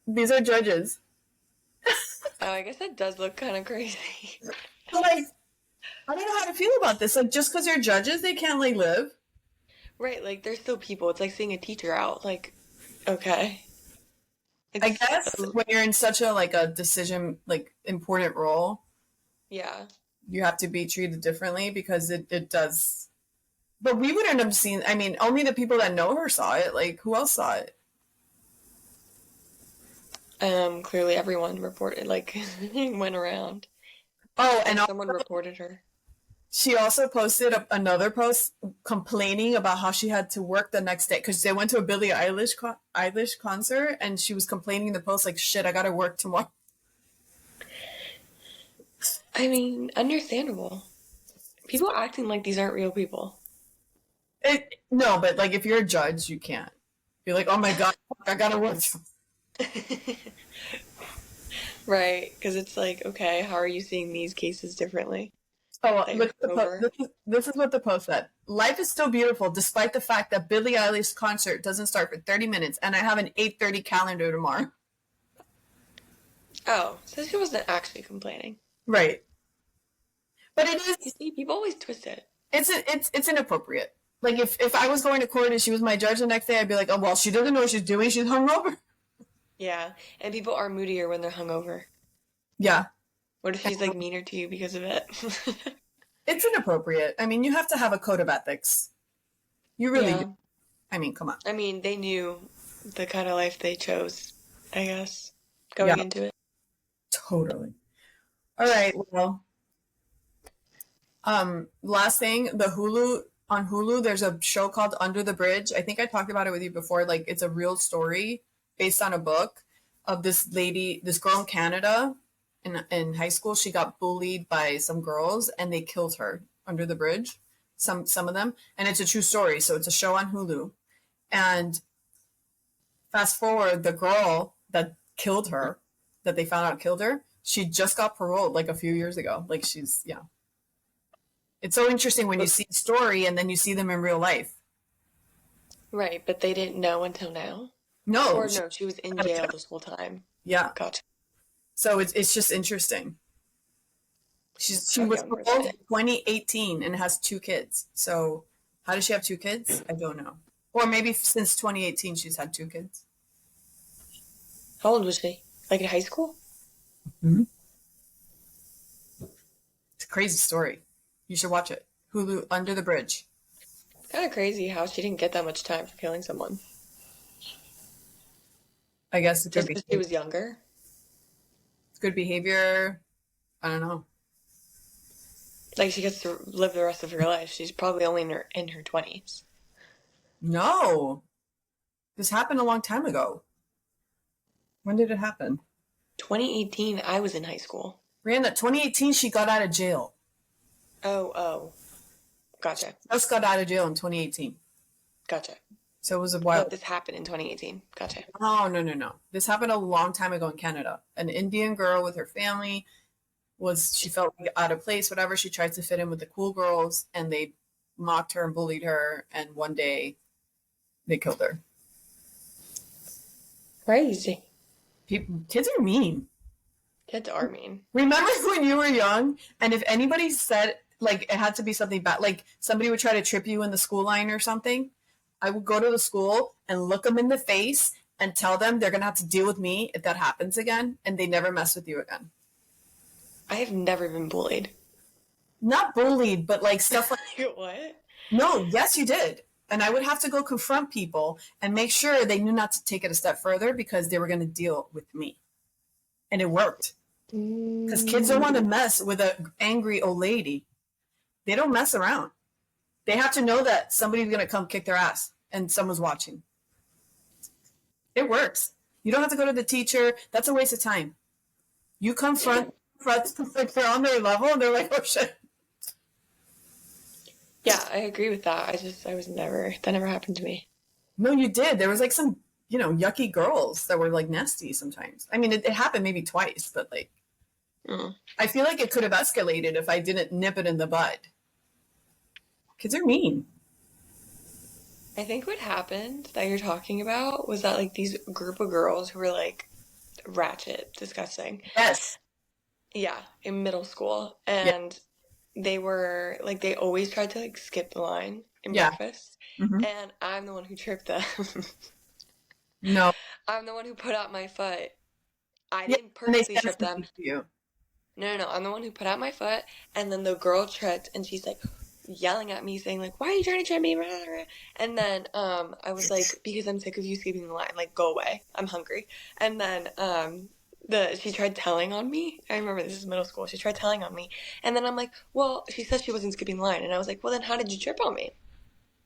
These are judges. Oh, I guess that does look kind of crazy. But like, I don't know how to feel about this. Like, just because they're judges, they can't like live. Right, like they're still people. It's like seeing a teacher out. Like, okay. I It's, guess when you're in such a like a decision like important role, yeah. you have to be treated differently because it does. But we wouldn't have seen. I mean, only the people that know her saw it. Like, who else saw it? Clearly everyone reported, like, went around. Oh, Like and someone reported her. she also posted another post complaining about how she had to work the next day because they went to a Billie Eilish concert and she was complaining in the post like, "Shit, I gotta work tomorrow." I mean, understandable. People acting like these aren't real people. No, but like if you're a judge, you can't be like, "Oh my God, I gotta work." Right, because it's like, okay, how are you seeing these cases differently? Oh, That you're look at the over? this is what the post said. Life is still beautiful despite the fact that Billie Eilish's concert doesn't start for 30 minutes and I have an 8:30 calendar tomorrow. Oh, so she wasn't actually complaining. Right. But it You is see, people always twist it. it's inappropriate. Like if I was going to court and she was my judge the next day, I'd be like, "Oh, well, she doesn't know what she's doing. She's hungover." Yeah, and people are moodier when they're hungover. Yeah. What if she's like meaner to you because of it? It's inappropriate. I mean, you have to have a code of ethics. You really do. Yeah, I mean, come on. I mean, they knew the kind of life they chose, I guess, Yeah, going into it. totally. All right. Well, last thing, on Hulu, there's a show called Under the Bridge. I think I talked about it with you before. Like, it's a real story based on a book of this lady, this girl in Canada in high school. She got bullied by some girls and they killed her under the bridge. Some of them, and it's a true story. So it's a show on Hulu. And fast forward, the girl that killed her, that they found out killed her, she just got paroled like a few years ago. Like she's yeah. It's so interesting when you But, see a story and then you see them in real life. right, but they didn't know until now? No, Or no, she was in jail this whole time. yeah. Gotcha. So it's just interesting. She How was young were paroled in they? 2018 and has two kids. So how does she have two kids? I don't know. Or maybe since 2018 she's had two kids. How old was she? Like in high school? Mm-hmm. It's a crazy story. You should watch it. Hulu Under the Bridge. It's kind of crazy how she didn't get that much time for killing someone. I guess it could Just be because she was younger? good behavior. I don't know. Like she gets to live the rest of her life. She's probably only in her 20s. No, this happened a long time ago. When did it happen? 2018, I was in high school. Rihanna, 2018, she got out of jail. Oh, oh. Gotcha. Just got out of jail in 2018. Gotcha. So it was a But while. this happened in 2018. Gotcha. Oh, no, no, no. This happened a long time ago in Canada. An Indian girl with her family she felt like out of place, whatever. She tried to fit in with the cool girls and they mocked her and bullied her. And one day they killed her. Crazy. Kids are mean. Kids are mean. Remember when you were young and if anybody said, like, it had to be something bad, like somebody would try to trip you in the school line or something, I would go to the school and look them in the face and tell them they're going to have to deal with me if that happens again, and they never mess with you again. I have never been bullied. Not bullied, but like stuff like, What? no, yes, you did. And I would have to go confront people and make sure they knew not to take it a step further because they were going to deal with me. And it worked. Because kids don't want to mess with an angry old lady. They don't mess around. They have to know that somebody's going to come kick their ass and someone's watching. It works. You don't have to go to the teacher. That's a waste of time. You confront like they're on their level and they're like, oh shit. Yeah, I agree with that. That never happened to me. No, you did. There was like some, yucky girls that were like nasty sometimes. I mean, it happened maybe twice, but like, I feel like it could have escalated if I didn't nip it in the bud. Kids are mean. I think what happened that you're talking about was that like these group of girls who were like ratchet, disgusting. Yes. Yeah, in middle school. Yeah. And they were like they always tried to like skip the line in Yeah. breakfast. Mm-hmm. And I'm the one who tripped them. No. I'm the one who put out my foot. I Yeah, didn't and they purposely said trip them. something to you. No. I'm the one who put out my foot, and then the girl tripped, and she's like yelling at me, saying like, "Why are you trying to trip me?" And then I was like, "Because I'm sick of you skipping the line. Like, go away. I'm hungry." And then she tried telling on me. I remember this is middle school. She tried telling on me, and then I'm like, "Well, she said she wasn't skipping the line," and I was like, "Well, then how did you trip on me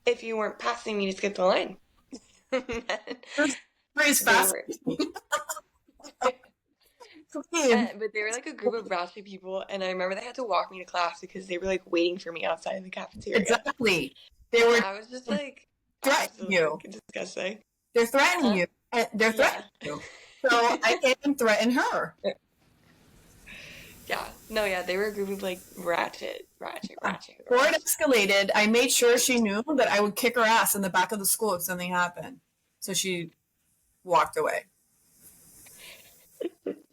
if you weren't passing me to skip the line?" Phrase They fast. were. Okay. But they were like a group of ratchet people, and I remember they had to walk me to class because they were like waiting for me outside of the cafeteria. Exactly. They And were I was just like threatening you. absolutely disgusting. They're threatening Huh? you. They're Yeah. threatening you. So I can't threaten her. Yeah. No, yeah, they were a group of like ratchet Before it girls. escalated, I made sure she knew that I would kick her ass in the back of the school if something happened. So she walked away.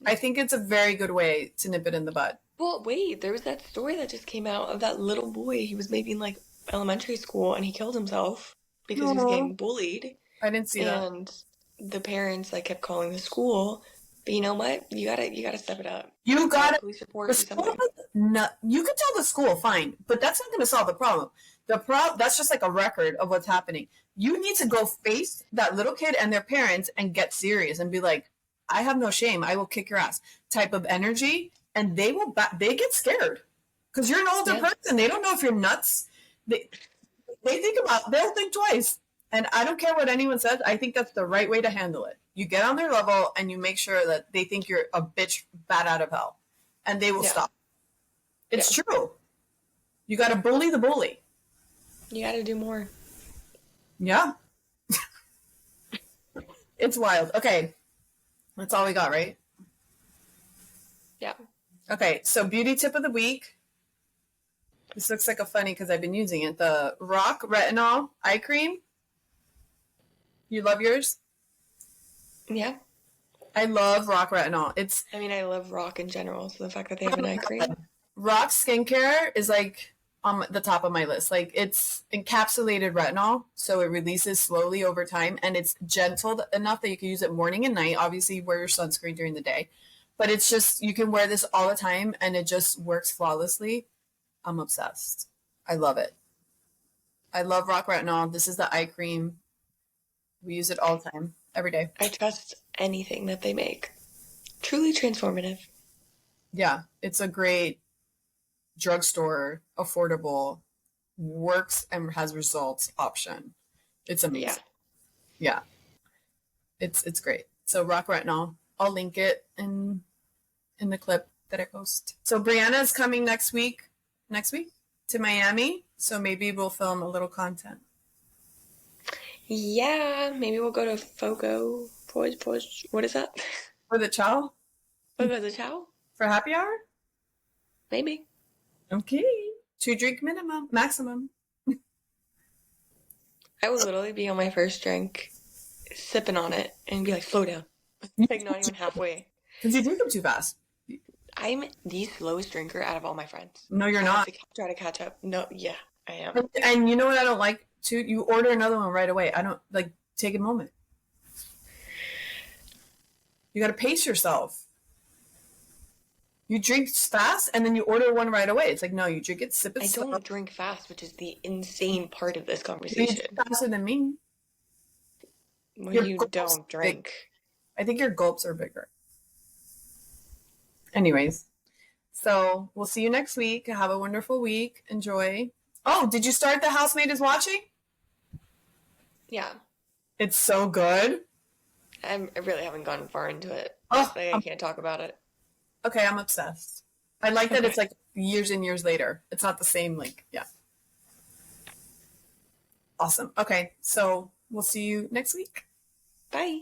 I think it's a very good way to nip it in the bud. Well, wait, there was that story that just came out of that little boy. He was maybe in like elementary school and he killed himself because he was No, getting bullied. I didn't see that. And the parents like kept calling the school. But you know what? You gotta step it up. You got it. Police The report, do school, something. you could tell the school, fine, but that's not going to solve the problem. That's just like a record of what's happening. You need to go face that little kid and their parents and get serious and be like, I have no shame. I will kick your ass type of energy. And they get scared because you're an older person. They don't know if you're nuts. They'll think twice. And I don't care what anyone says. I think that's the right way to handle it. You get on their level and you make sure that they think you're a bitch bat out of hell and they will stop. It's true. You got to bully the bully. You gotta do more. Yeah. It's wild. Okay. That's all we got, right? Yeah. Okay. So beauty tip of the week. This looks like a funny because I've been using it. The Rock Retinol Eye Cream. You love yours? Yeah. I love Rock Retinol. I mean, I love Rock in general, so the fact that they have an eye cream. Rock skincare is like on the top of my list. Like it's encapsulated retinol, so it releases slowly over time, and it's gentle enough that you can use it morning and night. Obviously, wear your sunscreen during the day, but it's just you can wear this all the time, and it just works flawlessly. I'm obsessed. I love it. I love Rock Retinol. This is the eye cream. We use it all the time, every day. I trust anything that they make. Truly transformative. Yeah, it's a great drugstore, affordable, works and has results option. It's amazing. Yeah. It's great. So Rock Retinol. I'll link it in the clip that I post. So Brianna is coming next week to Miami. So maybe we'll film a little content. Yeah, maybe we'll go to Fogo. What is that? For the chow? Fogo de Chao? For happy hour? Maybe. Okay. 2 drink maximum. I would literally be on my first drink, sipping on it, and be like, slow down. Like, not even halfway. Because you drink them too fast. I'm the slowest drinker out of all my friends. No, you're I have not. to try to catch up. No, yeah, I am. And you know what I don't like too? You order another one right away. I don't like take a moment. You got to pace yourself. You drink fast and then you order one right away. It's like, no, you drink it, sip it I slow. don't drink fast, which is the insane part of this You conversation. drink faster than me. When Your you gulps don't are big. drink. I think your gulps are bigger. Anyways, so we'll see you next week. Have a wonderful week. Enjoy. Oh, did you start The Housemaid is Watching? Yeah, It's so good. I really haven't gone far into it. Oh, Like, I can't talk about it. okay, I'm obsessed. I like that Okay. it's like years and years later. It's not the same, like, yeah. Awesome. Okay, so we'll see you next week. Bye.